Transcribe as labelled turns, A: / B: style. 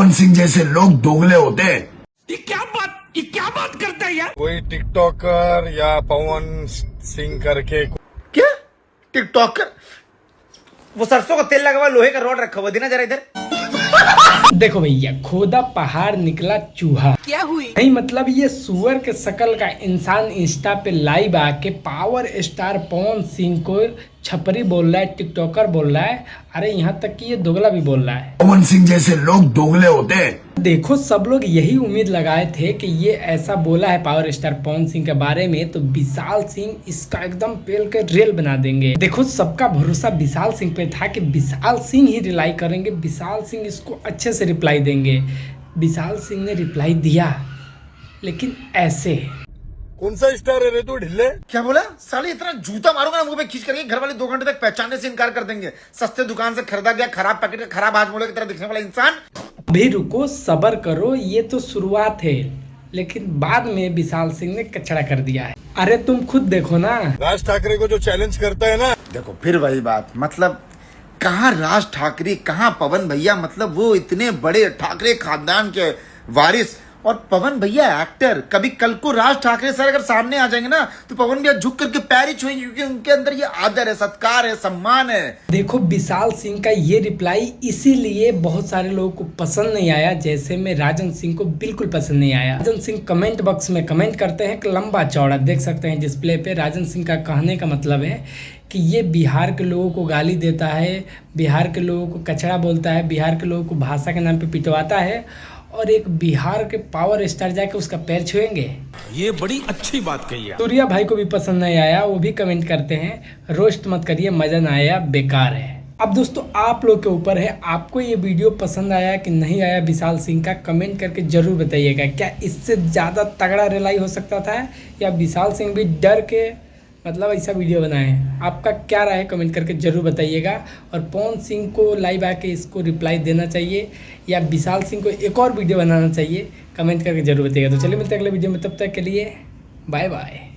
A: पवन सिंह जैसे लोग दोगले होते हैं।
B: ये क्या बात करता है यार।
C: कोई टिकटॉकर या पवन सिंह करके
D: क्या टिकटॉकर? वो सरसों का तेल लगा हुआ लोहे का रॉड रखा हुआ, देना जरा इधर।
E: देखो भैया, खोदा पहाड़ निकला चूहा।
B: क्या हुई?
E: नहीं मतलब ये सुअर के शकल का इंसान इंस्टा पे लाइव आके पावर स्टार पवन सिंह को छपरी बोल रहा है, टिकटॉकर बोल रहा है। अरे यहाँ तक कि ये दोगला भी बोल रहा है।
A: पवन सिंह जैसे लोग दोगले होते हैं।
E: देखो सब लोग यही उम्मीद लगाए थे कि ये ऐसा बोला है पावर स्टार पवन सिंह के बारे में तो विशाल सिंह इसका एकदम पेल के रेल बना देंगे। देखो सबका भरोसा विशाल सिंह पे था कि विशाल सिंह ही रिप्लाई करेंगे, विशाल सिंह इसको अच्छे से रिप्लाई देंगे। विशाल सिंह ने रिप्लाई दिया, लेकिन ऐसे।
C: कौन सा स्टार है रे तू ढिल्ले?
D: क्या बोला? साले इतना जूता मारूंगा ना मुंह पे खींच करके, घर वाले 2 घंटे तक पहचानने से इनकार कर देंगे। सस्ते दुकान से खरीदा गया खराब पैकेट का खराब हाजमोले की तरह दिखने वाला इंसान।
E: भी रुको, सबर करो, ये तो शुरुआत है, लेकिन बाद में विशाल सिंह ने कचड़ा कर दिया है। अरे तुम खुद देखो ना,
C: राज ठाकरे को जो चैलेंज करता है ना।
D: देखो फिर वही बात, मतलब कहाँ राज ठाकरे कहाँ पवन भैया, मतलब वो इतने बड़े ठाकरे खानदान के वारिस, और पवन भैया एक्टर। कभी कल को राज ठाकरे सर अगर सामने आ जाएंगे ना तो पवन भैया झुक करके पैर ही छुएंगे, क्योंकि उनके अंदर ये आदर है, सत्कार है, सम्मान है।
E: देखो विशाल सिंह का ये रिप्लाई इसीलिए बहुत सारे लोगों को पसंद नहीं आया, जैसे में राजन सिंह को बिल्कुल पसंद नहीं आया। राजन सिंह कमेंट बॉक्स में कमेंट करते हैं कि लंबा चौड़ा, देख सकते हैं डिस्प्ले पे। राजन सिंह का कहने का मतलब है कि ये बिहार के लोगों को गाली देता है, बिहार के लोगों को कचड़ा बोलता है, बिहार के लोगों को भाषा के नाम पे पिटवाता है, और एक बिहार के पावर स्टार जाके उसका पैर छुएंगे।
B: ये बड़ी अच्छी बात कही है।
E: सूर्या भाई को भी पसंद नहीं आया, वो भी कमेंट करते हैं रोस्ट मत करिए, मजा ना आया, बेकार है। अब दोस्तों आप लोग के ऊपर है, आपको ये वीडियो पसंद आया कि नहीं आया विशाल सिंह का, कमेंट करके जरूर बताइएगा। क्या इससे ज़्यादा तगड़ा रिलाई हो सकता था, या विशाल सिंह भी डर के मतलब ऐसा वीडियो बनाए? आपका क्या राय है कमेंट करके जरूर बताइएगा। और पवन सिंह को लाइव आके इसको रिप्लाई देना चाहिए या विशाल सिंह को एक और वीडियो बनाना चाहिए, कमेंट करके जरूर बताइएगा। तो चलिए मिलते हैं अगले वीडियो में, तब तक के लिए बाय बाय।